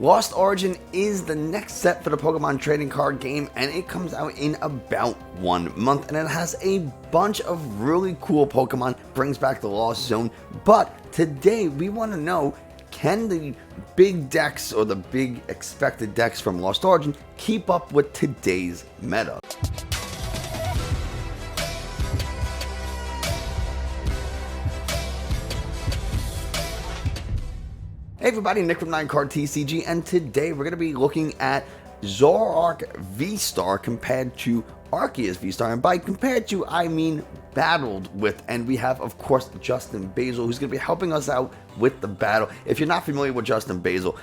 Lost Origin is the next set for the Pokemon trading card game, and it comes out in about 1 month, and it has a bunch of really cool Pokemon, brings back the Lost Zone. But today we want to know, can the big decks or the big expected decks from Lost Origin keep up with today's meta? Hey everybody, Nick from 9cardTCG, and today we're going to be looking at Zoroark VStar compared to Arceus VStar, and by compared to, I mean battled with, and we have, of course, JustInBasil, who's going to be helping us out with the battle. If you're not familiar with JustInBasil,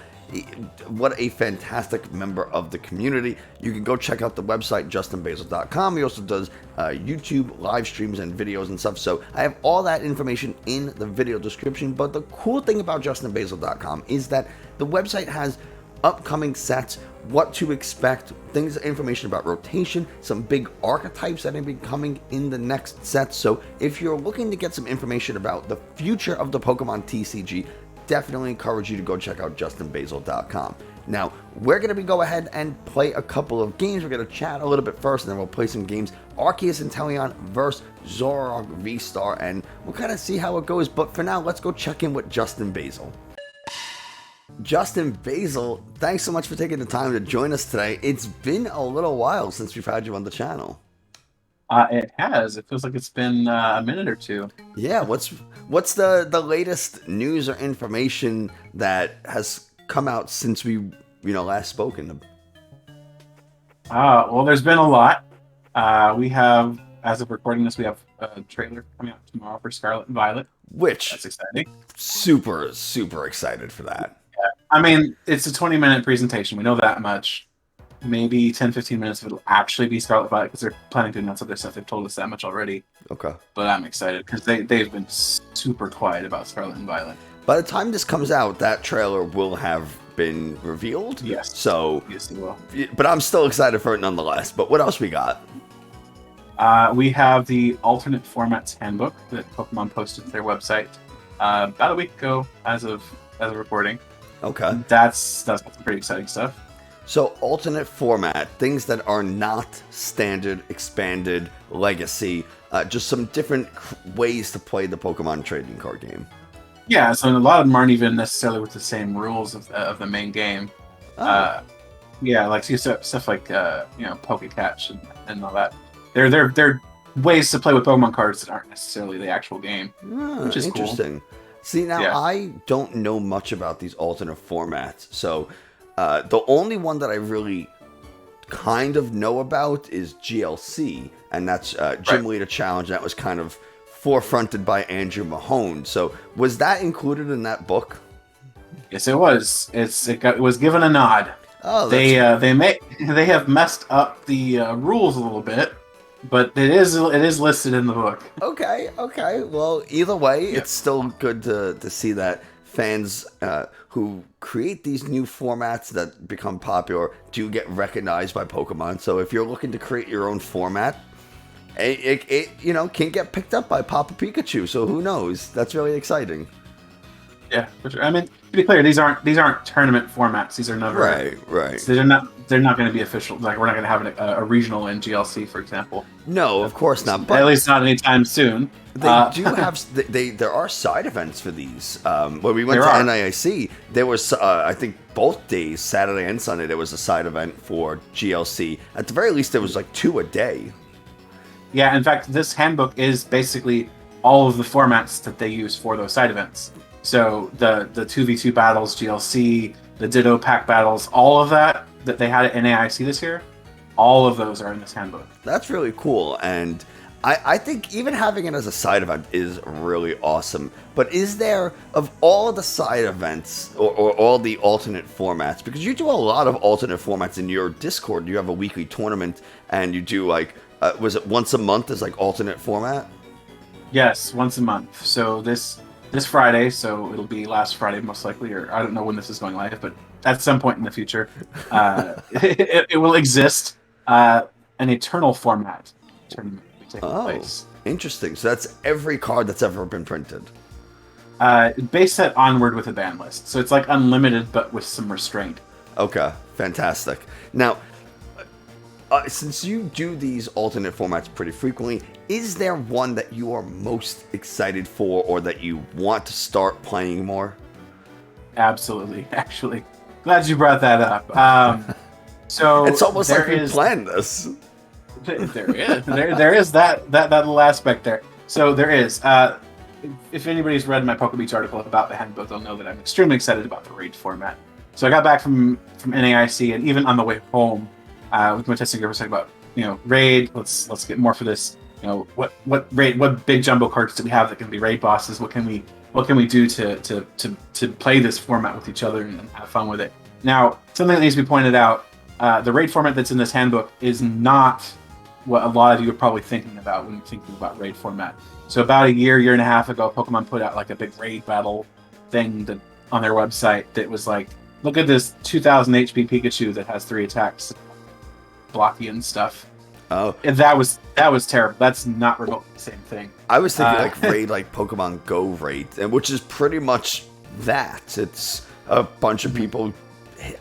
what a fantastic member of the community. You can go check out the website, JustInBasil.com. He also does YouTube live streams and videos and stuff, so I have all that information in the video description. But the cool thing about JustInBasil.com is that the website has upcoming sets, what to expect, things, information about rotation, some big archetypes that are going to be coming in the next set. So if you're looking to get some information about the future of the Pokemon TCG, definitely encourage you to go check out JustInBasil.com. Now, we're going to go ahead and play a couple of games. We're going to chat a little bit first, and then we'll play some games. Arceus Inteleon versus Zoroark VStar, and we'll kind of see how it goes. But for now, let's go check in with JustInBasil. JustInBasil, thanks so much for taking the time to join us today. It's been a little while since we've had you on the channel. It has. It feels like it's been a minute or two. Yeah, what's the latest news or information that has come out since we last spoken? Well, there's been a lot. We have, as of recording this, we have a trailer coming out tomorrow for Scarlet and Violet, which that's exciting. Super excited for that. Yeah. I mean, it's a 20-minute presentation. We know that much. Maybe 10-15 minutes of it'll actually be Scarlet Violet, because they're planning to announce other stuff. They've told us that much already. Okay. But I'm excited because they've been super quiet about Scarlet and Violet. By the time this comes out, that trailer will have been revealed. Yes. So, yes, it will. But I'm still excited for it nonetheless. But what else we got? We have the alternate formats handbook that Pokemon posted to their website about a week ago, as of recording. Okay. That's some pretty exciting stuff. So alternate format, things that are not standard, expanded, legacy, just some different ways to play the Pokemon trading card game. Yeah, so a lot of them aren't even necessarily with the same rules of the main game. Oh. Yeah, like stuff like Poke Catch and all that. They're ways to play with Pokemon cards that aren't necessarily the actual game, which is interesting. Cool. See, now I don't know much about these alternate formats, so the only one that I really kind of know about is GLC, and that's Gym Leader Challenge. That was kind of forefronted by Andrew Mahone. So was that included in that book? Yes, it was. It was given a nod. Oh, they have messed up the rules a little bit, but it is listed in the book. Okay. Well, either way, it's still good to see that fans who create these new formats that become popular do get recognized by Pokemon. So if you're looking to create your own format, it can get picked up by Papa Pikachu. So who knows? That's really exciting. Yeah, for sure. I mean, to be clear, these aren't tournament formats. These are never right. So they're not going to be official. Like, we're not going to have a regional in GLC, for example. No, of course not. But at least not anytime soon. They do have. There are side events for these. When we went to NIIC, there was I think both days, Saturday and Sunday, there was a side event for GLC. At the very least, there was like 2 a day. Yeah, in fact, this handbook is basically all of the formats that they use for those side events. So the 2v2 battles, GLC, the Ditto Pack battles, all of that they had at NAIC this year, all of those are in this handbook. That's really cool, and I think even having it as a side event is really awesome. But is there, of all of the side events or all the alternate formats, because you do a lot of alternate formats in your Discord, you have a weekly tournament, and you do like, was it once a month as like alternate format? Yes, once a month. So this Friday, so it'll be last Friday most likely, or I don't know when this is going live, but at some point in the future, it will exist. An Eternal format tournament will be taking place. Interesting. So that's every card that's ever been printed. Base set onward with a ban list. So it's like unlimited, but with some restraint. Okay, fantastic. Now, since you do these alternate formats pretty frequently, is there one that you are most excited for or that you want to start playing more? Absolutely. Actually, glad you brought that up. So It's almost like there we is planned this. there is that little aspect there. So there is. If anybody's read my Poke Beach article about the handbook, they'll know that I'm extremely excited about the raid format. So I got back from NAIC, and even on the way home, with my testing group, I was talking about raid. Let's get more for this. What big jumbo cards do we have that can be raid bosses? What can we do to play this format with each other and have fun with it? Now, something that needs to be pointed out: the raid format that's in this handbook is not what a lot of you are probably thinking about when you're thinking about raid format. So about a year and a half ago, Pokemon put out like a big raid battle thing on their website that was like, look at this 2000 HP Pikachu that has 3 attacks, blocky and stuff. Oh, And that was terrible. That's not remotely the same thing. I was thinking like raid, like Pokemon Go raid, and which is pretty much that. It's a bunch of people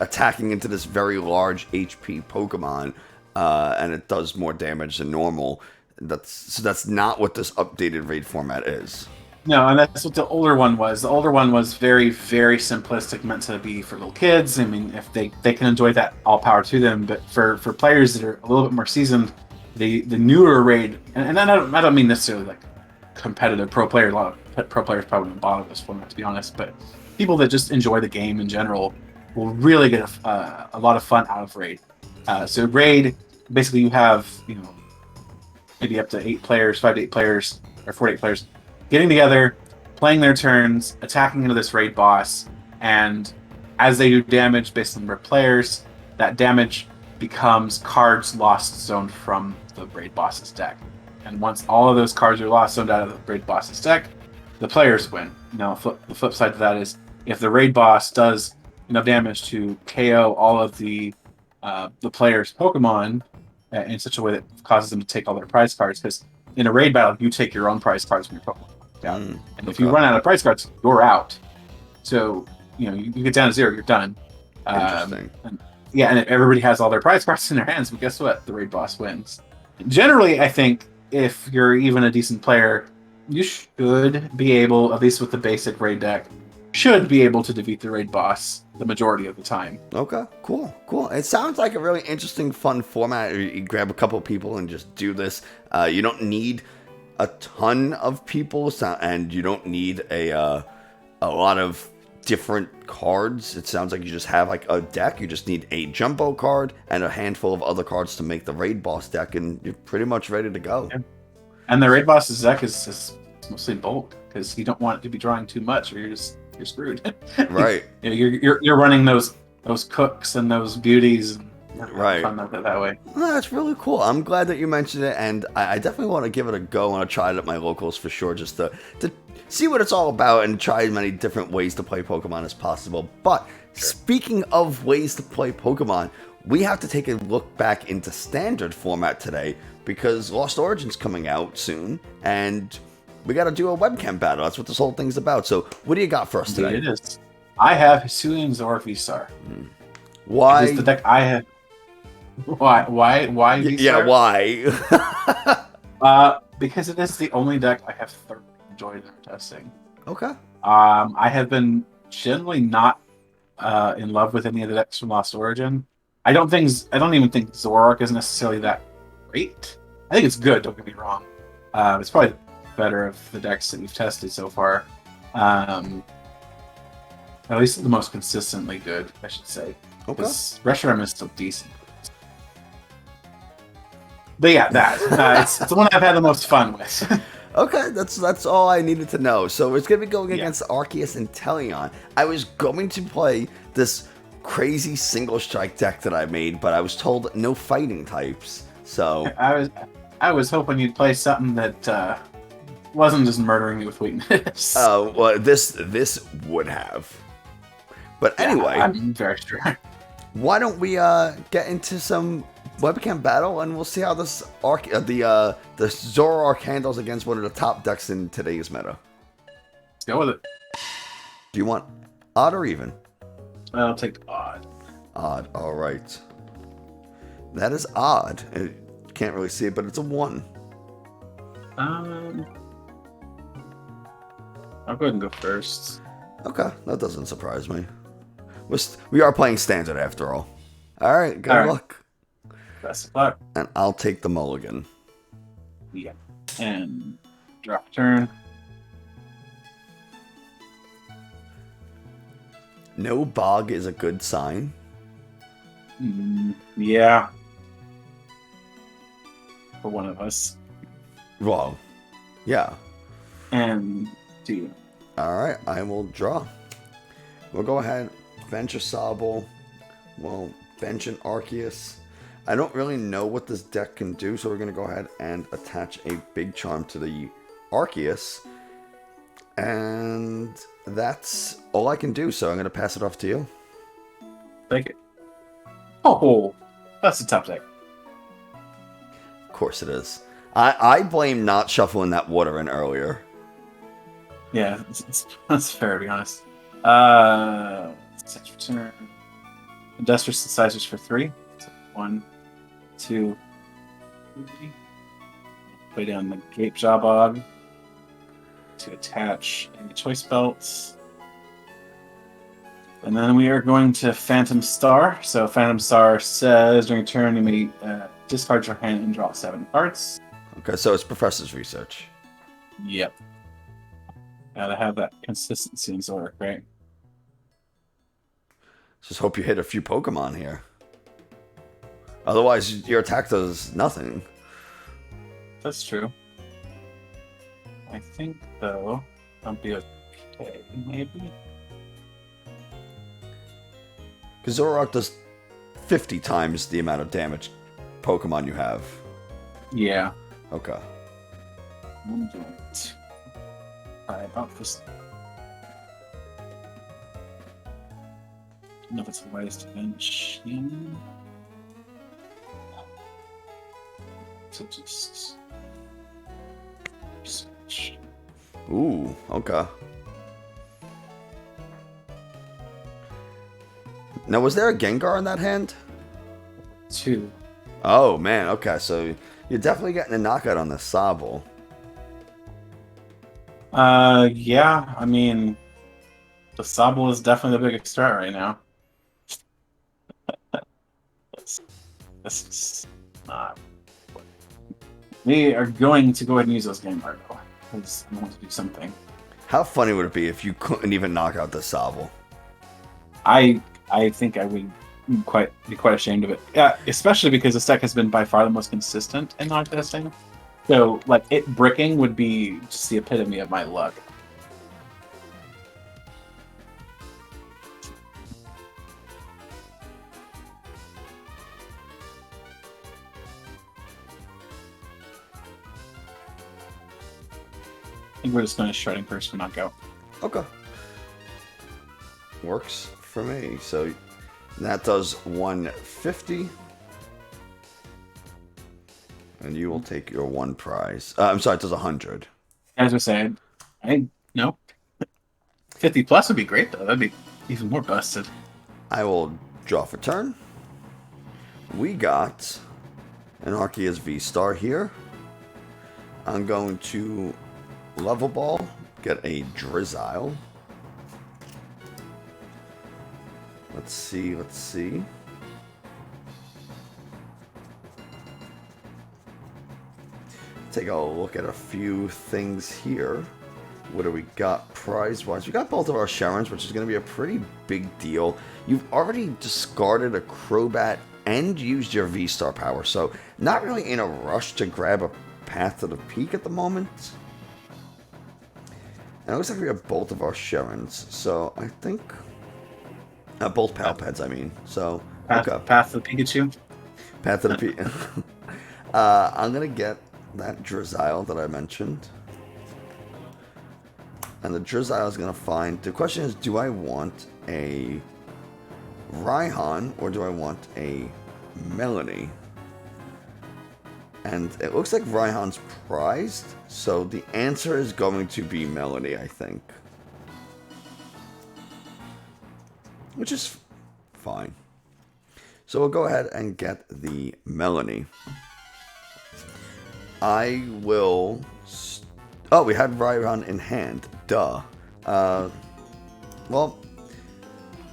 attacking into this very large HP Pokemon, and it does more damage than normal. That's not what this updated raid format is. No, and that's what the older one was. The older one was very, very simplistic, meant to be for little kids. I mean, if they can enjoy that, all power to them. But for players that are a little bit more seasoned, the newer raid, and I don't mean necessarily like competitive pro players. A lot of pro players probably wouldn't bother this format, to be honest. But people that just enjoy the game in general will really get a lot of fun out of raid. So raid, basically, you have maybe up to 8 players, 5 to 8 players, or 4 to 8 players, getting together, playing their turns, attacking into this raid boss, and as they do damage based on the number of players, that damage becomes cards lost zoned from the raid boss's deck. And once all of those cards are lost zoned out of the raid boss's deck, the players win. Now, the flip side to that is if the raid boss does enough damage to KO all of the players' Pokemon in such a way that causes them to take all their prize cards, because in a raid battle, you take your own prize cards from your Pokemon. And if you run out of prize cards, you're out. So, you get down to 0, you're done. Interesting. And if everybody has all their prize cards in their hands, but guess what? The raid boss wins. Generally, I think if you're even a decent player, you should be able, at least with the basic raid deck, should be able to defeat the raid boss the majority of the time. Okay, cool. It sounds like a really interesting, fun format. You grab a couple people and just do this. You don't need a ton of people, and you don't need a lot of different cards. It sounds like you just have like a deck. You just need a jumbo card and a handful of other cards to make the raid boss deck, and you're pretty much ready to go. Yeah. And the raid boss's deck is mostly bulk, because you don't want it to be drawing too much, or you're screwed. Right. You're running those cooks and those beauties. And right. Fun that way. Well, that's really cool. I'm glad that you mentioned it, and I definitely want to give it a go. I want to try it at my locals for sure, just to see what it's all about and try as many different ways to play Pokemon as possible. But speaking of ways to play Pokemon, we have to take a look back into standard format today, because Lost Origin's coming out soon, and we got to do a webcam battle. That's what this whole thing's about. So, what do you got for us today? It is. I have Hisuian Zoroark VStar. Why? It is the deck I have. Why VStar? Yeah, why? Because it is the only deck I have thoroughly enjoyed in testing. Okay. I have been generally not in love with any of the decks from Lost Origin. I don't even think Zoroark is necessarily that great. I think it's good. Don't get me wrong. It's probably better of the decks that we've tested so far. At least the most consistently good, I should say. Okay. Reshiram is still decent. But yeah, it's the one I've had the most fun with. Okay, that's all I needed to know. So it's going to be going against Arceus and Teleon. I was going to play this crazy single strike deck that I made, but I was told no fighting types. So I was hoping you'd play something that wasn't just murdering you with weakness. Oh, well, this would have. But anyway, I'm very sure. Why don't we get into some webcam battle, and we'll see how this the Zoroark handles against one of the top decks in today's meta. Let's go with it. Do you want odd or even? I'll take odd. Odd. All right. That is odd. You can't really see it, but it's a 1. Um, I'll go ahead and go first. Okay, that doesn't surprise me. We are playing standard after all. All right, good All right. luck. Best of luck. And I'll take the mulligan. Yeah. And drop a turn. No bog is a good sign. Yeah. For one of us. Well, yeah. And 2. All right, I will draw. We'll go ahead, bench a Sobble. We'll bench an Arceus. I don't really know what this deck can do, so we're going to go ahead and attach a big charm to the Arceus. And that's all I can do, so I'm going to pass it off to you. Take it. Oh, that's a tough deck. Of course it is. I blame not shuffling that water in earlier. Yeah, that's fair, to be honest. Set return. Industrial Synthesizers for 3. So 1, 2, 3. Play down the Gape Jawbog to attach any choice belts. And then we are going to Phantom Star. So Phantom Star says during turn you may discard your hand and draw 7 cards. Okay, so it's Professor's Research. Yep. Gotta have that consistency in Zoroark, right? Just hope you hit a few Pokemon here. Otherwise, your attack does nothing. That's true. I think, though, I'll be okay, maybe? Because Zoroark does 50 times the amount of damage Pokemon you have. Yeah. Okay. I'm doing it. Alright, about this. I don't know if it's wise to bench him. So just search. Ooh, okay. Now, was there a Gengar in that hand? 2. Oh, man, okay, so you're definitely getting a knockout on the Sobble. Yeah, I mean, the Sobble is definitely the biggest threat right now. This is not. We are going to go ahead and use those game card though, because I want to do something. How funny would it be if you couldn't even knock out the Sobble? I think I would be quite ashamed of it. Yeah, especially because this deck has been by far the most consistent in non testing. So, like, it bricking would be just the epitome of my luck. I think we're just going to Shredding first and not go. Okay. Works for me. So that does 150. And you will take your 1 prize. I'm sorry, it does 100. As I said, no. 50 plus would be great, though. That'd be even more busted. I will draw for turn. We got an Arceus VStar here. I'm going to Level Ball, get a Drizzile. Let's see. Take a look at a few things here. What do we got prize-wise? We got both of our Sharons, which is going to be a pretty big deal. You've already discarded a Crobat and used your V-Star power, so not really in a rush to grab a Path to the Peak at the moment. And it looks like we have both of our Sharons, so I think... both Palpeds, I mean. So, okay. Path to the Pikachu? Path to the Peak. I'm going to get that Drizzile that I mentioned. And the Drizzile is going to find... The question is, do I want a Raihan or do I want a Melanie? And it looks like Raihan's prized, so the answer is going to be Melanie, I think. Which is fine. So we'll go ahead and get the Melanie. I will... Oh, we had Rhydon in hand. Duh. Well,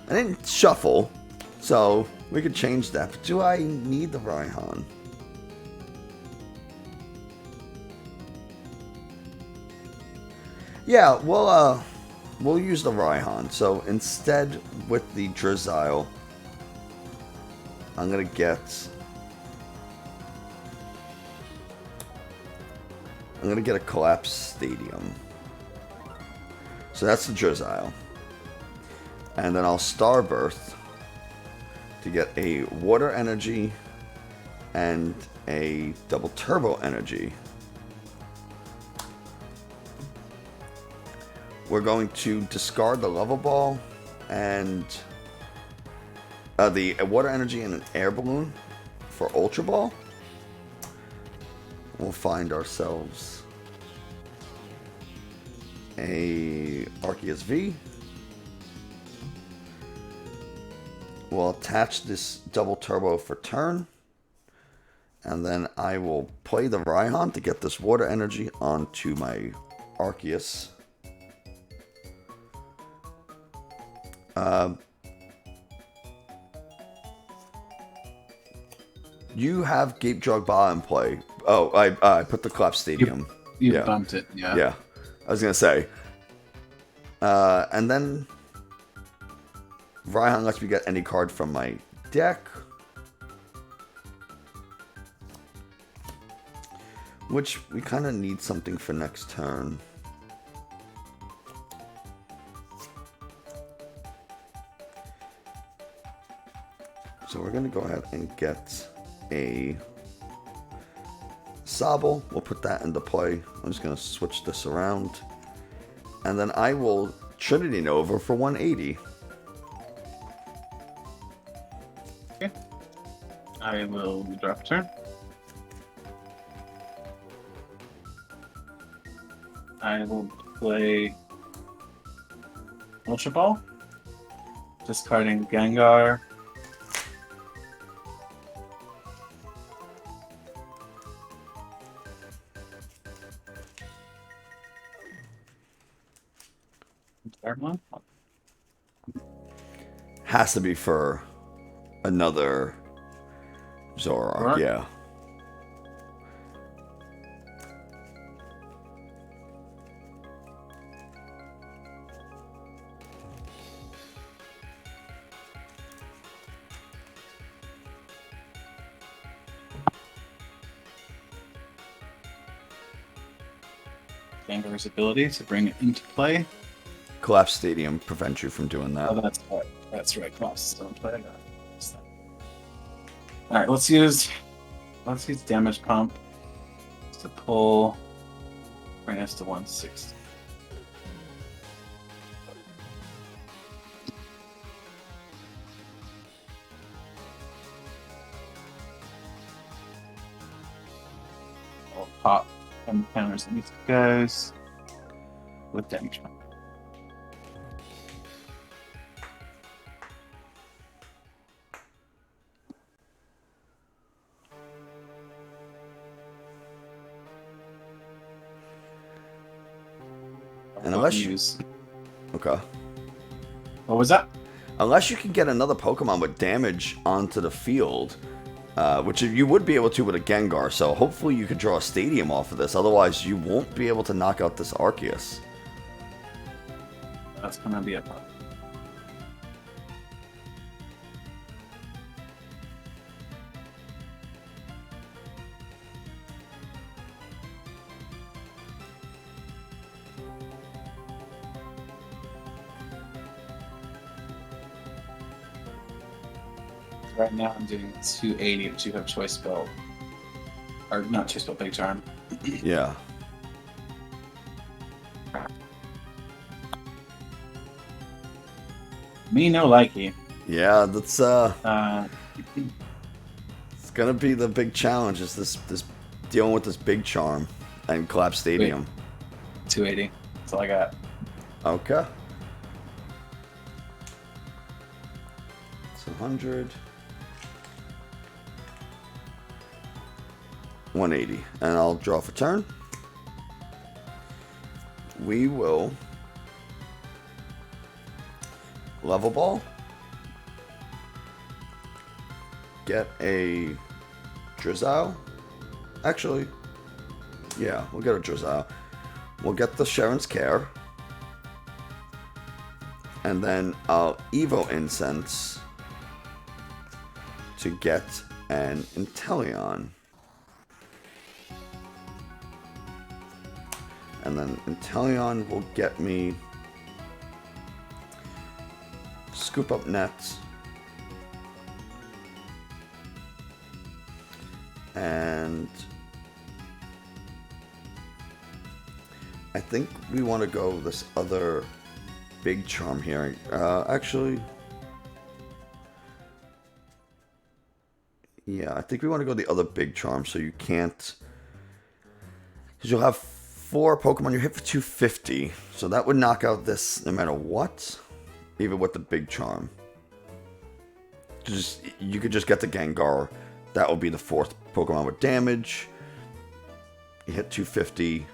I didn't shuffle, so we could change that. But do I need the Rhydon? Yeah, we'll use the Rhydon. So instead, with the Drizzile, I'm gonna get a Collapse Stadium. So that's the Drizzile. And then I'll Starbirth to get a Water Energy and a Double Turbo Energy. We're going to discard the Level Ball and the Water Energy and an Air Balloon for Ultra Ball. We'll find ourselves a Arceus V. We'll attach this Double Turbo for turn. And then I will play the Rhydon to get this Water Energy onto my Arceus. You have Gape Drogba in play. Oh, I put the Collapse Stadium. You bumped it, yeah. Yeah, I was going to say. And then Rhydon lets me get any card from my deck. Which we kind of need something for next turn. So we're going to go ahead and get a Sobble. We'll put that into play. I'm just going to switch this around. And then I will Trinity Nova for 180. Okay. I will drop a turn. I will play Ultra Ball. Discarding Gengar. One. Has to be for another Zoroark, yeah. Gengar's ability to bring it into play. Collapse Stadium prevents you from doing that. Oh, that's right. That's right. Collapse is still in play. All right, let's use Damage Pump to pull. Bring us to 160. I'll pop and counters these guys with Damage Pump. And unless you... Okay. What was that? Unless you can get another Pokemon with damage onto the field, which you would be able to with a Gengar, so hopefully you could draw a Stadium off of this, otherwise you won't be able to knock out this Arceus. That's gonna be a problem. Right now I'm doing 280, but you have Choice Spell. Or not Choice Spell, Big Charm. Yeah. Me no likey. Yeah, that's it's gonna be the big challenge, is this dealing with this Big Charm and Collapse Stadium. Wait, 280. That's all I got. Okay. It's 100. 180. And I'll draw for turn. We will level ball. Get a Drizzile. Actually, yeah, we'll get a Drizzile. We'll get the Sharon's Care. And then I'll Evo Incense to get an Inteleon. And then Inteleon will get me Scoop Up Nets. And I think we want to go this other big charm here. Actually, yeah, I think we want to go the other big charm so you can't, because you'll have 4 Pokemon, you hit for 250, so that would knock out this no matter what, even with the big charm. You could just get the Gengar. That will be the 4th Pokemon with damage. You hit 250,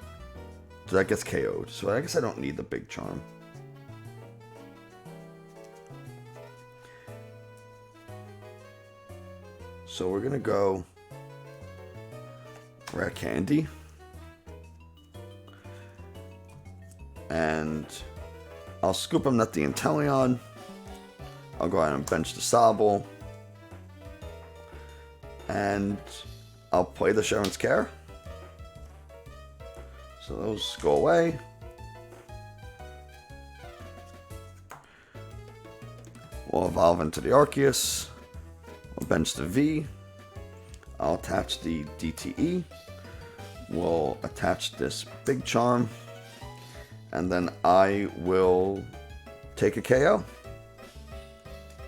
so that gets KO'd. So I guess I don't need the big charm. So we're gonna go Rare Candy. And I'll Scoop him at the Inteleon. I'll go ahead and bench the Sobble. And I'll play the Sharon's Care. So those go away. We'll evolve into the Arceus. We'll bench the V. I'll attach the DTE. We'll attach this big charm. And then I will take a KO.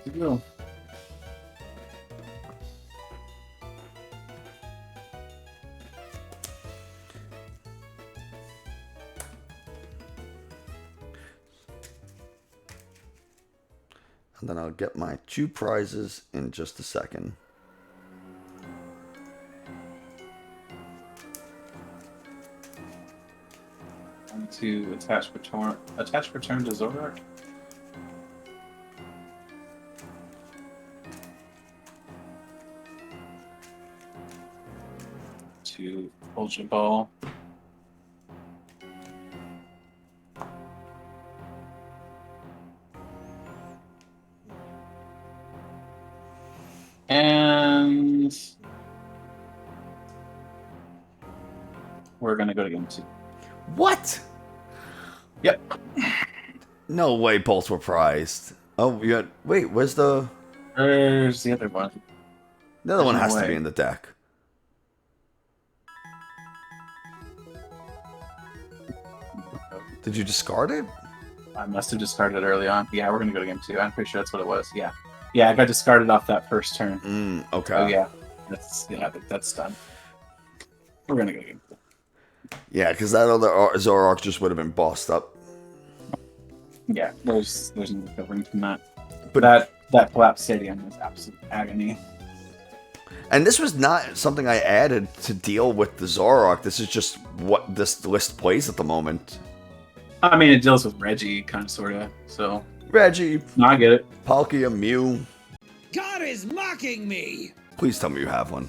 Good deal. And then I'll get my 2 prizes in just a second. To attach return to Zoroark. To Ultra Ball. And we're gonna go to game 2. What? Yep. No way both were prized. Oh, you got... Wait, where's the... Where's the other one? The other one no has to way. be in the deck. Did you discard it? I must have discarded it early on. Yeah, we're gonna go to game 2. I'm pretty sure that's what it was. Yeah. Yeah, I got discarded off that first turn. Okay. Oh yeah. That's done. We're gonna go to game 2. Yeah, because that other Zoroark just would have been bossed up. Yeah, there's no recovering from that. But that collapsed stadium was absolute agony. And this was not something I added to deal with the Zoroark. This is just what this list plays at the moment. I mean, it deals with Reggie, kind of, sort of. So Reggie. No, I get it. Palkia, Mew. God is mocking me! Please tell me you have one.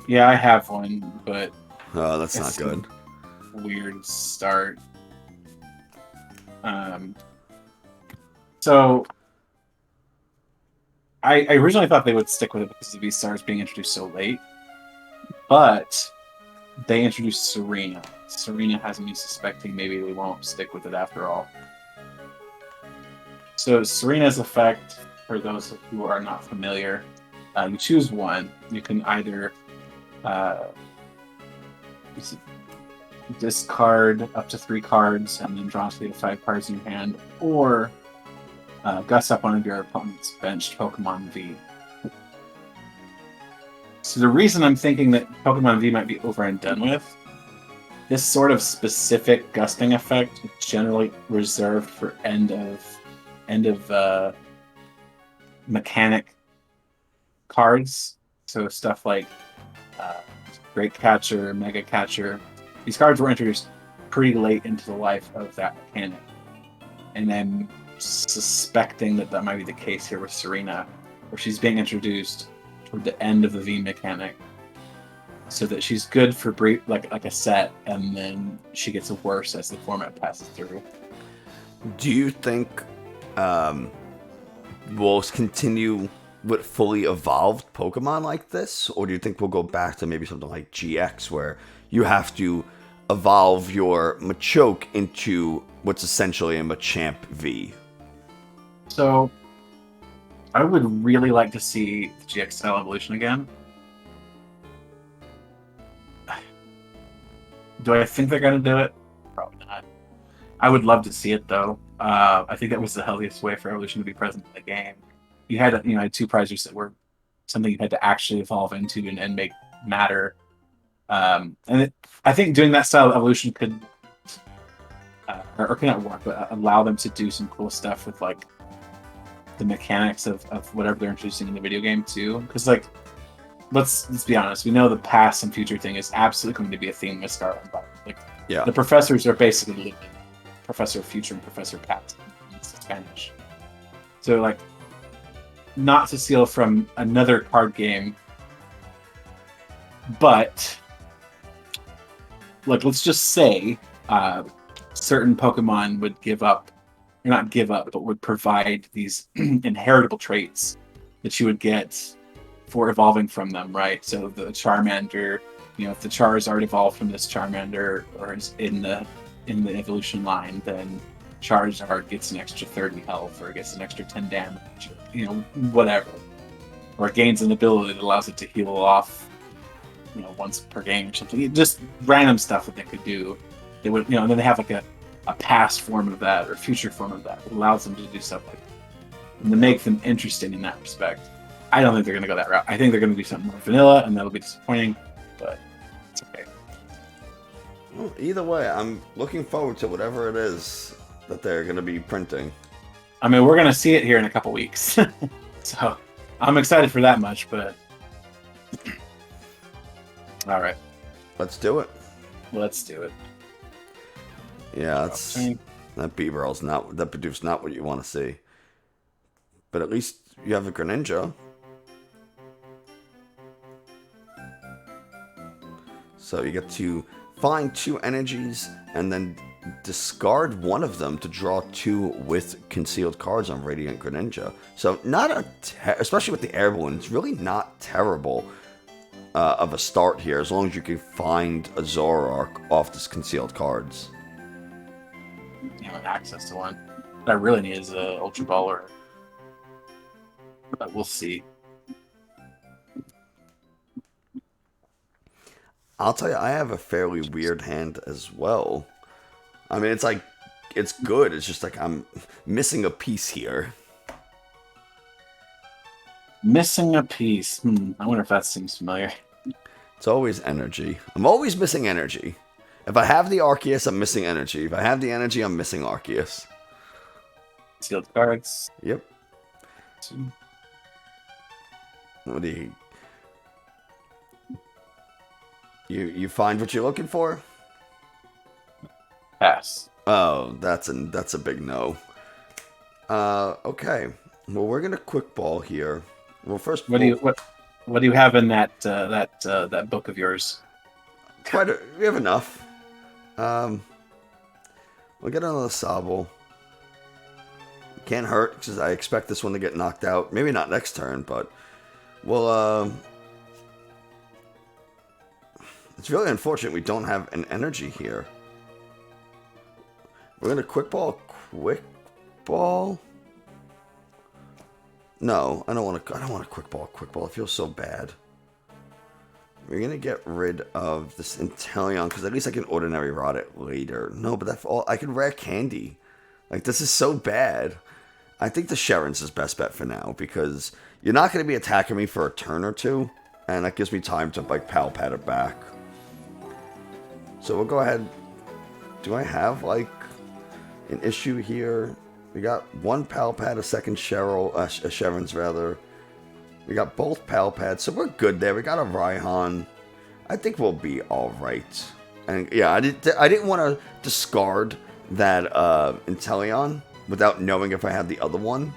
Yeah, I have one, but Oh, that's not good. Weird start. So I originally thought they would stick with it because the V-Star is being introduced so late, but they introduced Serena. Serena has me suspecting maybe they won't stick with it after all. So Serena's effect, for those who are not familiar, you choose one. You can either discard up to 3 cards and then draw 3 to 5 cards in your hand, or guss up one of your opponent's benched Pokemon V. So the reason I'm thinking that Pokemon V might be over and done with, this sort of specific gusting effect is generally reserved for end of mechanic cards. So stuff like Great Catcher, Mega Catcher. These cards were introduced pretty late into the life of that mechanic. And I'm suspecting that that might be the case here with Serena, where she's being introduced toward the end of the V mechanic, so that she's good for brief, like a set, and then she gets worse as the format passes through. Do you think we'll continue with fully evolved Pokemon like this, or do you think we'll go back to maybe something like GX, where you have to evolve your Machoke into what's essentially a Machamp V? So, I would really like to see the GX style evolution again. Do I think they're going to do it? Probably not. I would love to see it, though. I think that was the healthiest way for evolution to be present in the game. You had, had two prizes that were something you had to actually evolve into and make matter. I think doing that style of evolution could, or could not work, but allow them to do some cool stuff with like the mechanics of whatever they're introducing in the video game too. Because like, let's be honest, we know the past and future thing is absolutely going to be a theme with Scarlet and Violet. Like, yeah, the professors are basically living Professor Future and Professor Past in Spanish. So like, not to steal from another card game, but like, let's just say certain Pokemon would give up, or not give up, but would provide these inheritable traits that you would get for evolving from them, right? So the Charmander, if the Charizard evolved from this Charmander or is in the evolution line, then Charizard gets an extra 30 health, or it gets an extra 10 damage, or, whatever. Or it gains an ability that allows it to heal off, once per game or something. Just random stuff that they could do. They would, and then they have like a past form of that or future form of that allows them to do stuff like that. And to make them interesting in that respect. I don't think they're going to go that route. I think they're going to do something more vanilla, and that'll be disappointing, but it's okay. Well, either way, I'm looking forward to whatever it is that they're going to be printing. I mean, we're going to see it here in a couple weeks. So I'm excited for that much, but all right. Let's do it. Let's do it. Yeah, that Beaverell's that Bidoof's not what you want to see. But at least you have a Greninja. So you get to find 2 energies and then discard one of them to draw 2 with concealed cards on Radiant Greninja. So not especially with the Airborne, it's really not terrible of a start here, as long as you can find a Zoroark off this concealed cards. Access to one. What I really need is a Ultra Baller. But we'll see. I'll tell you, I have a fairly weird hand as well. I mean, it's like, it's good. It's just like I'm missing a piece here. Missing a piece. I wonder if that seems familiar. It's always energy. I'm always missing energy. If I have the Arceus, I'm missing energy. If I have the energy, I'm missing Arceus. Sealed cards. Yep. What do you find what you're looking for? Pass. Oh, that's a big no. Okay. Well, we're gonna quick ball here. Well, first, what do you have in that book of yours? We have enough. We'll get another Sobble. Can't hurt, because I expect this one to get knocked out. Maybe not next turn, but we'll, it's really unfortunate we don't have an energy here. We're gonna quick ball. No, I don't want to quick ball. It feels so bad. We're gonna get rid of this Inteleon, because at least I can ordinary rot it later. No, but that's all I can rare candy. Like, this is so bad. I think the Sharon's is best bet for now, because you're not gonna be attacking me for a turn or two, and that gives me time to like Pal Pat it back. So we'll go ahead. Do I have like an issue here? We got one Pal Pat, a second Sharon's rather. We got both Pal Pads, so we're good there. We got a Raihan. I think we'll be all right. And yeah, I didn't want to discard that Inteleon without knowing if I had the other one.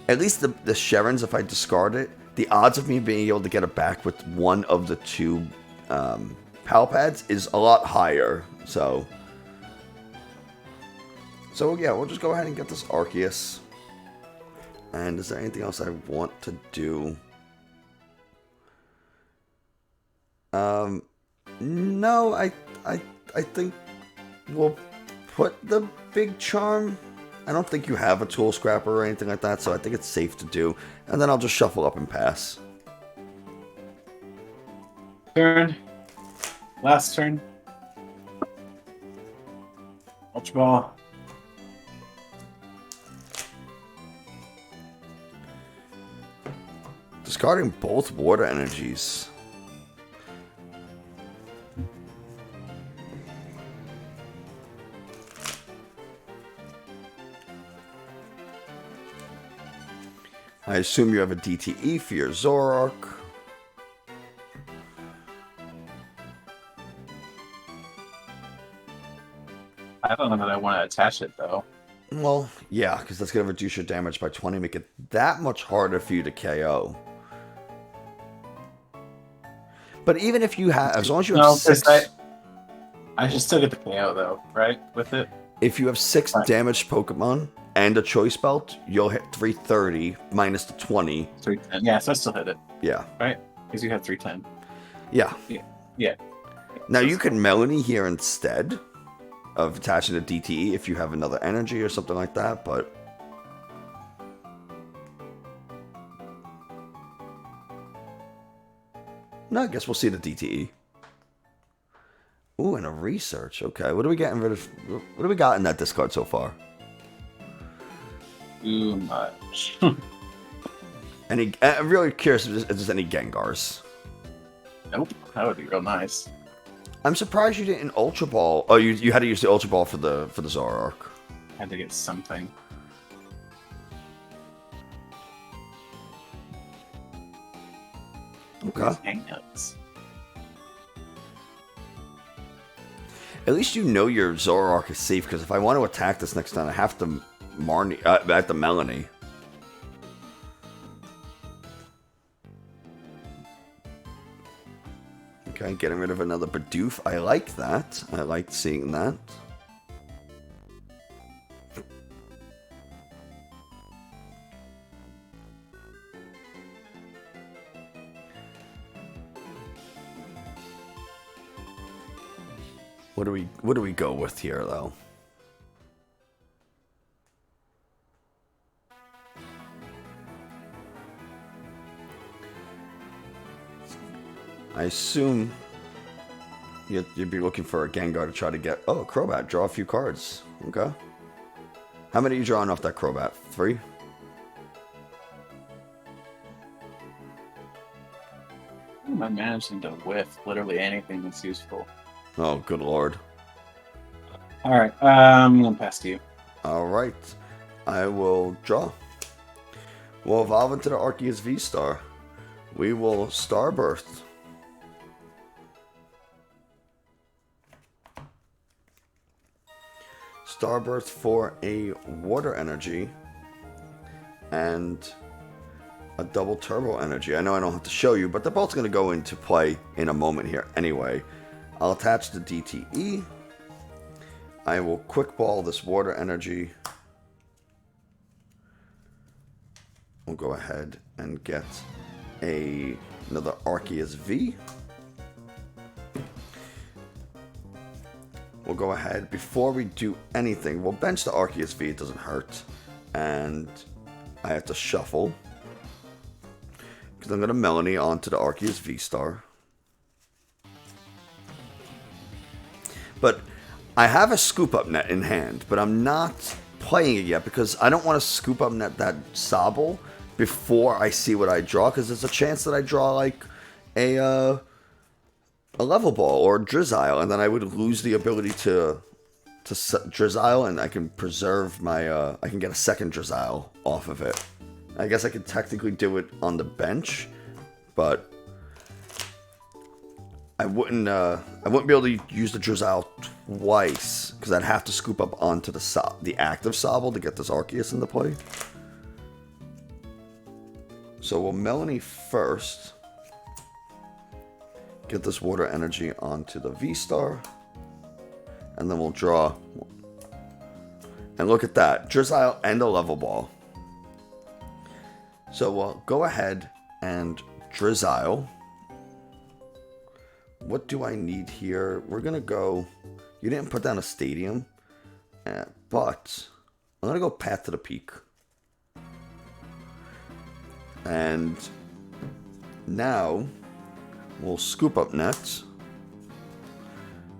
At least the Sherons, if I discard it, the odds of me being able to get it back with one of the two Pal Pads is a lot higher. So yeah, we'll just go ahead and get this Arceus. And is there anything else I want to do? No, I think we'll put the big charm. I don't think you have a tool scrapper or anything like that, so I think it's safe to do. And then I'll just shuffle up and pass. Turn. Last turn. Ultra Ball. Discarding both water energies. I assume you have a DTE for your Zoroark. I don't know that I want to attach it, though. Well, yeah, because that's going to reduce your damage by 20, make it that much harder for you to KO. But even if you have, as long as you have 6... I should still get the KO, though, right? With it? If you have 6 damaged Pokemon and a Choice Belt, you'll hit 330 minus the 20. 310. Yeah, so I still hit it. Yeah. Right? Because you had 310. Yeah. Yeah. Now you can Melanie here instead of attaching a DTE if you have another energy or something like that, but... No, I guess we'll see the DTE. Ooh, and a research. Okay, what are we getting rid of? What do we got in that discard so far? Too much. I'm really curious if there's any Gengars. Nope, that would be real nice. I'm surprised you didn't Ultra Ball. Oh, you had to use the Ultra Ball for the Zoroark. Had to get something. Okay. Hangouts. At least you know your Zoroark is safe, because if I want to attack this next time, I have to I have to Melanie. Okay, getting rid of another Bidoof. I like that. I like seeing that. What do we go with here, though? I assume you'd be looking for a Gengar to try to get... Oh, a Crobat. Draw a few cards. Okay. How many are you drawing off that Crobat? 3? How am I managing to whiff literally anything that's useful? Oh, good lord. Alright, I'm going to pass to you. Alright. I will draw. We'll evolve into the Arceus VStar. We will Starbirth. Starbirth for a water energy and a double turbo energy. I know I don't have to show you, but they're both going to go into play in a moment here anyway. I'll attach the DTE. I will quick ball this water energy. We'll go ahead and get another Arceus V. We'll go ahead, before we do anything, we'll bench the Arceus V, it doesn't hurt. And I have to shuffle, because I'm going to Melanie onto the Arceus VStar. But I have a Scoop Up Net in hand, but I'm not playing it yet, because I don't want to Scoop Up Net that Sobble before I see what I draw, because there's a chance that I draw like a Level Ball or Drizzile, and then I would lose the ability to Drizzile, and I can preserve my, I can get a second Drizzile off of it. I guess I could technically do it on the bench, but I wouldn't be able to use the Drizzile twice because I'd have to scoop up onto the active Sobble to get this Arceus into play. So we'll Melanie first. Get this water energy onto the V-Star. And then we'll draw. And look at that. Drizzile and a level ball. So we'll go ahead and Drizzile. What do I need here? We're going to go... You didn't put down a stadium. But I'm going to go Path to the Peak. And now we'll scoop up nets.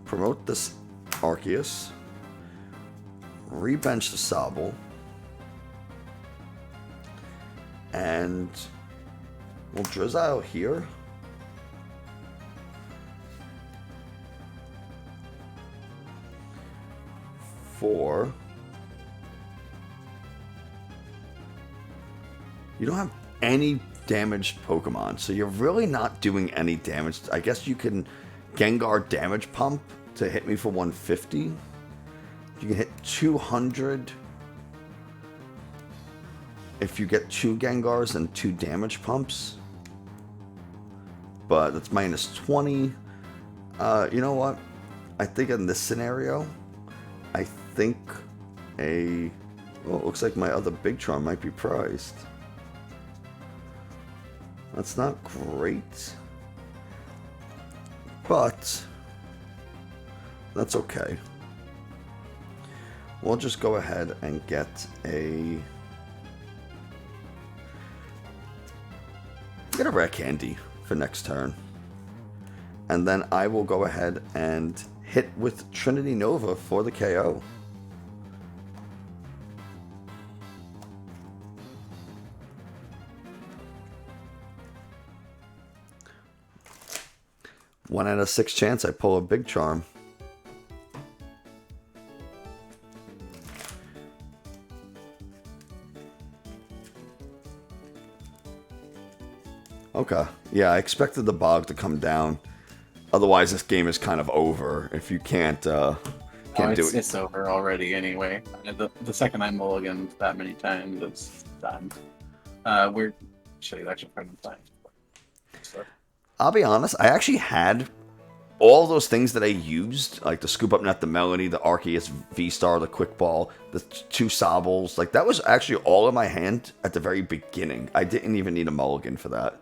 Promote this Arceus. Rebench the Sobble. And we'll Drizzile here. For... You don't have any damaged Pokemon, so you're really not doing any damage. I guess you can Gengar damage pump to hit me for 150. You can hit 200 if you get 2 Gengars and 2 damage pumps. But that's minus 20. You know what? I think in this scenario, I think it looks like my other Big Charm might be prized. That's not great, but that's okay. We'll just go ahead and get a rare candy for next turn. And then I will go ahead and hit with Trinity Nova for the KO. One out of 6 chance I pull a Big Charm. Okay. Yeah, I expected the bog to come down. Otherwise, this game is kind of over if you can't do it. It's over already anyway. The second I mulligan that many times, it's done. We're show you actually part of the time. So. I'll be honest, I actually had all those things that I used, like the Scoop Up Net, the Melody, the Arceus V-Star, the Quick Ball, the 2 Sobbles. Like, that was actually all in my hand at the very beginning. I didn't even need a mulligan for that.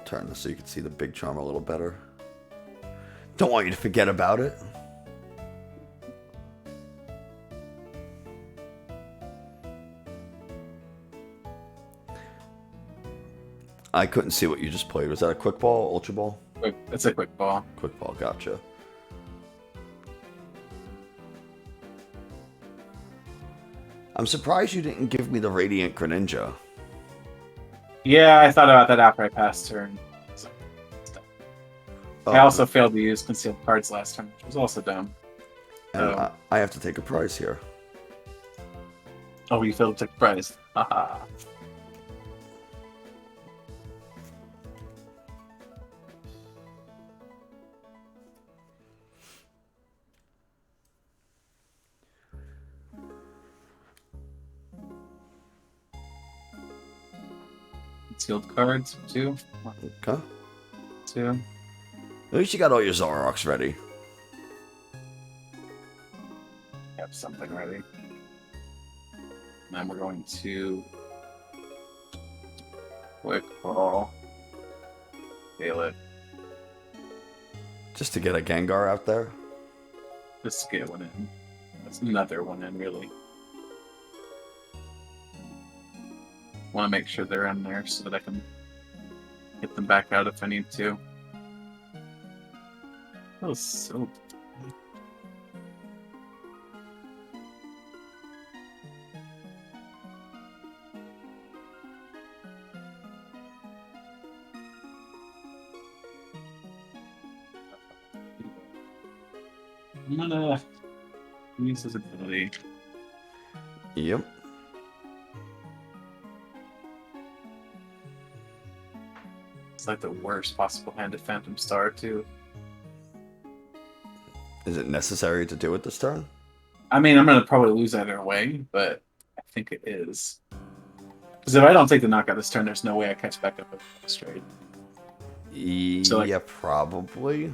Turn this so you can see the Big Charm a little better. Don't want you to forget about it. I couldn't see what you just played. Was that a Quick Ball, Ultra Ball? It's a Quick Ball. Quick Ball, gotcha. I'm surprised you didn't give me the Radiant Greninja. Yeah, I thought about that after I passed turn. So, I also failed to use concealed cards last time, which was also dumb. And I have to take a prize here. Oh, you failed to take a prize. Haha. Concealed cards, 2. Okay. 2. At least you got all your Zoroarks ready. Have something ready. And then we're going to Quick Ball. Fail it. Just to get a Gengar out there. Just get one in. That's another one in, really. Want to make sure they're in there so that I can get them back out if I need to. That was so... I'm gonna use his ability. Yep. It's like the worst possible hand to Phantom Star, too. Is it necessary to do it this turn? I mean, I'm gonna probably lose either way, but I think it is. Because if I don't take the knockout this turn, there's no way I catch back up with straight. So, like, Yeah, probably.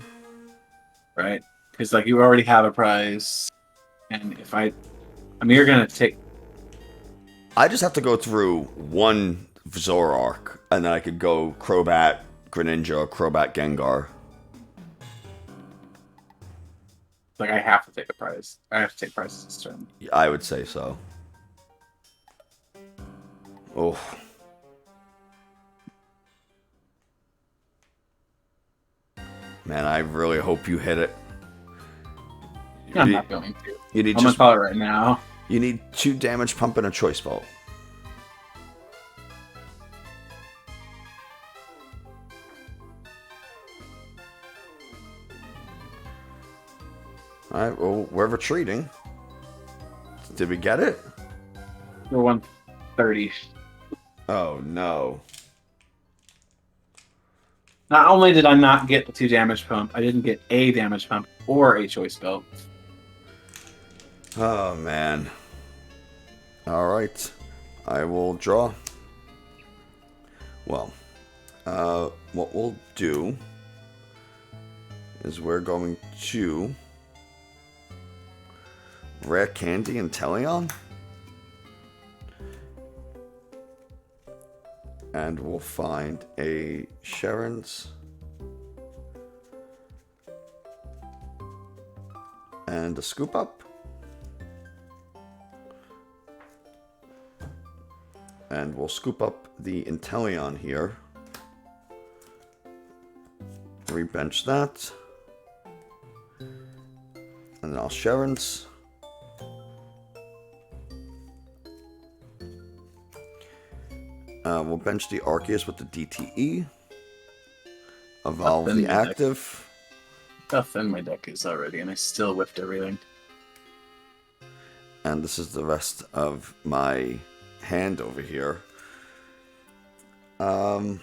right? Because like you already have a prize, and if I mean, you're gonna take. I just have to go through one Zoroark, and then I could go Crobat, Greninja, Crobat, Gengar. Like I have to take a prize. I have to take prizes this turn. I would say so. Oh. Man, I really hope you hit it. I'm not going to. You need I'm gonna call it right now. You need 2 damage pump and a choice belt. Alright, well, we're retreating. Did we get it? We're 130. Oh, no. Not only did I not get the 2 damage pump, I didn't get a damage pump or a choice belt. Oh, man. Alright. I will draw. Well, what we'll do is we're going to Rare Candy and Teleon. And we'll find a Sharon's and a Scoop Up. And we'll scoop up the Inteleon here. Rebench that. And then I'll Sharon's. We'll bench the Arceus with the DTE. Evolve the active. How thin my deck is already, and I still whiffed everything. And this is the rest of my hand over here. I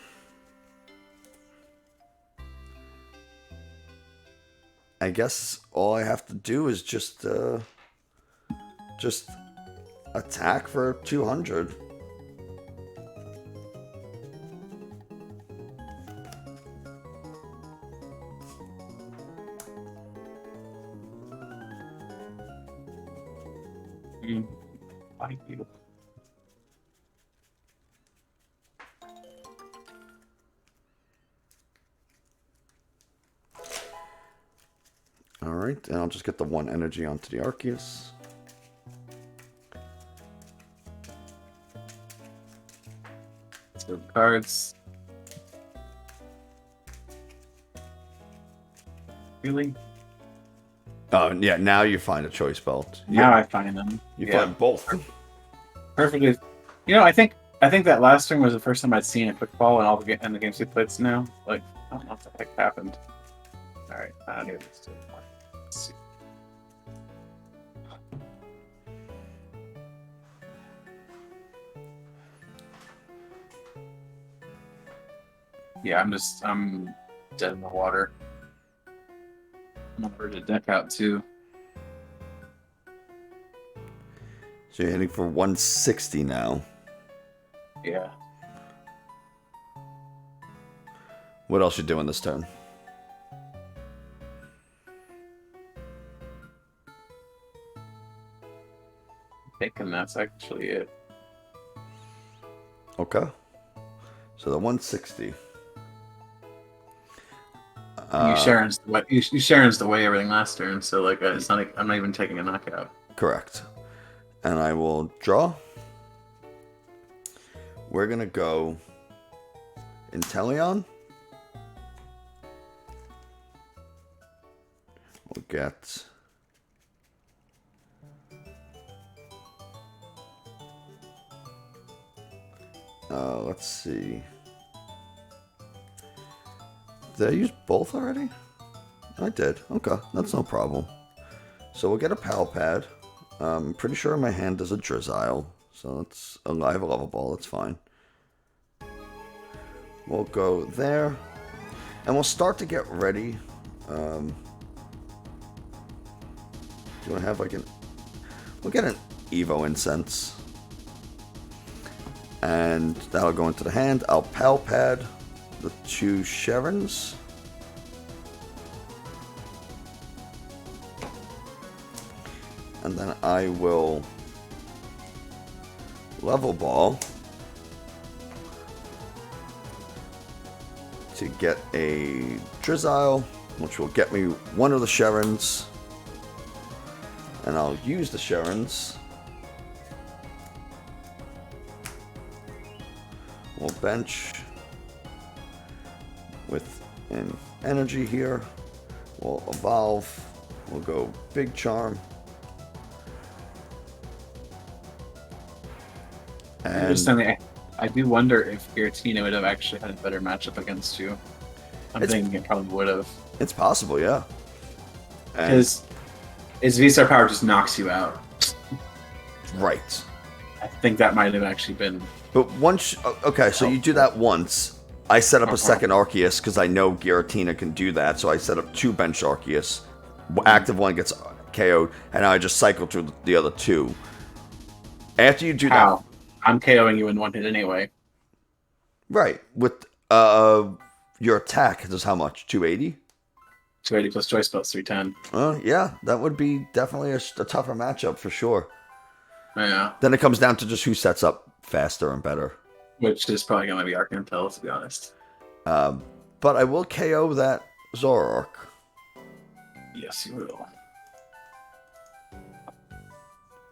guess all I have to do is just attack for 200. Thank you. Alright, and I'll just get the 1 energy onto the Arceus. So cards. Really? Oh, yeah, now you find a choice belt. Now I find them. You find both. Perfectly. You know, I think that last turn was the first time I'd seen a quick ball in all the games we played now. Like, I don't know what the heck happened. Alright, I don't need this to let's see. Yeah, I'm dead in the water. I'm over to deck out too. So you're hitting for 160 now. Yeah. What else you doing this turn? Thinking that's actually it. Okay. So the 160. Sharon's the way. You Sharon's the way everything last turn. So like, it's not. I'm not even taking a knockout. Correct. And I will draw. We're gonna go Inteleon. We'll get let's see. Did I use both already? I did. Okay, that's no problem. So we'll get a Pal Pad. I'm pretty sure in my hand there's a Drizzile. So it's a live level ball. That's fine. We'll go there. And we'll start to get ready. Do I have like an... We'll get an Evo Incense. And that'll go into the hand. I'll Pal Pad the 2 Sharons. And then I will level ball to get a Drizzile, which will get me one of the Sharons. And I'll use the Sharons. We'll bench with an energy here. We'll evolve. We'll go Big Charm. And I do wonder if Giratina would have actually had a better matchup against you. I'm thinking it probably would have. It's possible, yeah. Because his V-Star power just knocks you out. Right. I think that might have actually been... But once... Okay, so you do that once. I set up a second Arceus because I know Giratina can do that. So I set up 2 bench Arceus. Active one gets KO'd. And I just cycle through the other 2. After you do that... I'm KOing you in 1 hit anyway. Right. With your attack does how much? 280? 280 plus choice belt 310. Yeah, that would be definitely a tougher matchup for sure. Yeah. Then it comes down to just who sets up faster and better. Which is probably going to be Arcantel, to be honest. But I will KO that Zoroark. Yes, you will.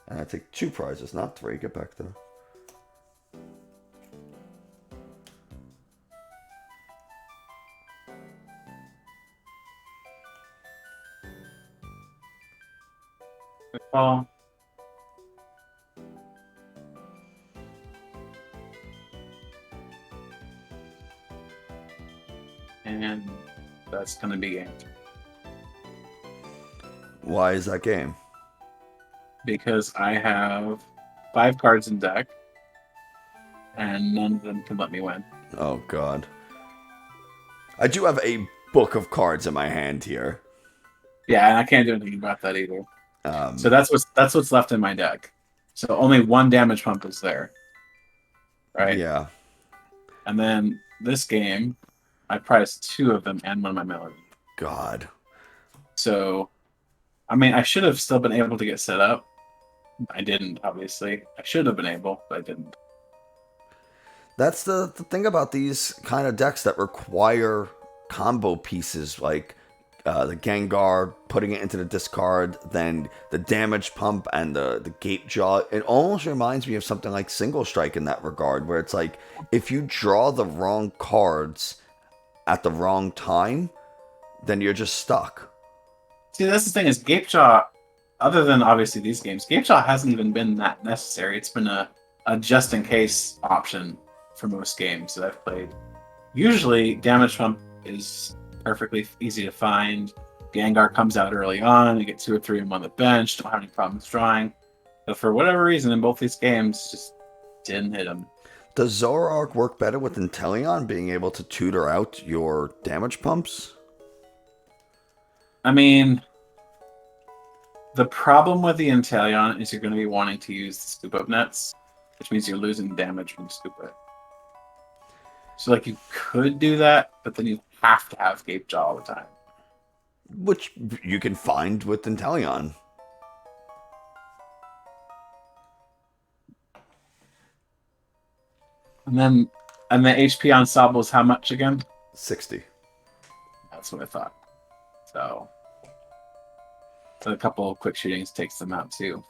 And I take 2 prizes, not 3. Get back there. Well, and that's going to be game. Why is that game? Because I have 5 cards in deck, and none of them can let me win. Oh, God. I do have a book of cards in my hand here. Yeah, and I can't do anything about that either. So that's what's left in my deck. So only 1 damage pump is there. Right? Yeah. And then this game, I priced 2 of them and 1 of my melody. God. So, I mean, I should have still been able to get set up. I didn't, obviously. I should have been able, but I didn't. That's the thing about these kind of decks that require combo pieces, like the Gengar, putting it into the discard, then the damage pump and the gate jaw. It almost reminds me of something like Single Strike in that regard, where it's like, if you draw the wrong cards at the wrong time, then you're just stuck. See, that's the thing is Gape Jaw, other than obviously these games, Gape Jaw hasn't even been that necessary. It's been a just-in-case option for most games that I've played. Usually, damage pump is perfectly easy to find. Gengar comes out early on, you get 2 or 3 of them on the bench, don't have any problems drawing. But for whatever reason, in both these games, just didn't hit them. Does Zoroark work better with Inteleon being able to tutor out your damage pumps? I mean, the problem with the Inteleon is you're going to be wanting to use the scoop up nets, which means you're losing damage when you scoop it. So, like, you could do that, but then you have to have Gape Jaw all the time. Which you can find with Inteleon. And the HP ensemble is how much again? 60. That's what I thought. So a couple of quick shootings takes them out too.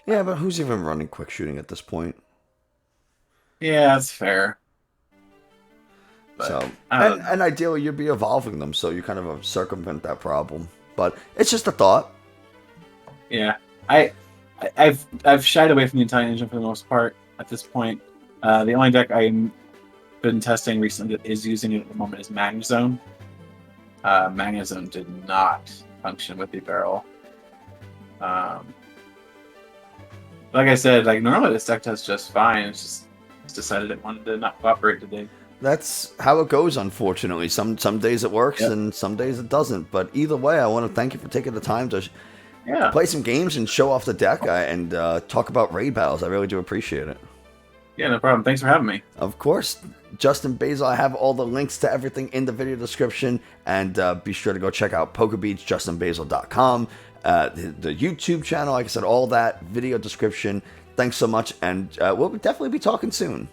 Yeah, but who's even running quick shooting at this point? Yeah, that's fair. But, So, and ideally you'd be evolving them, so you kind of circumvent that problem. But it's just a thought. Yeah, I've shied away from the Italian engine for the most part at this point. The only deck I've been testing recently that is using it at the moment is Magnezone. Magnezone did not function with the barrel. Like I said, like normally this deck does just fine. It's decided it wanted to not cooperate today. That's how it goes, unfortunately. Some days it works Yep. and some days it doesn't. But either way, I want to thank you for taking the time to Yeah. play some games and show off the deck and talk about raid battles. I really do appreciate it. Yeah, no problem. Thanks for having me. Of course, JustInBasil. I have all the links to everything in the video description, and be sure to go check out PokerBeats, JustInBasil.com, the YouTube channel. Like I said, all that video description. Thanks so much, and we'll definitely be talking soon.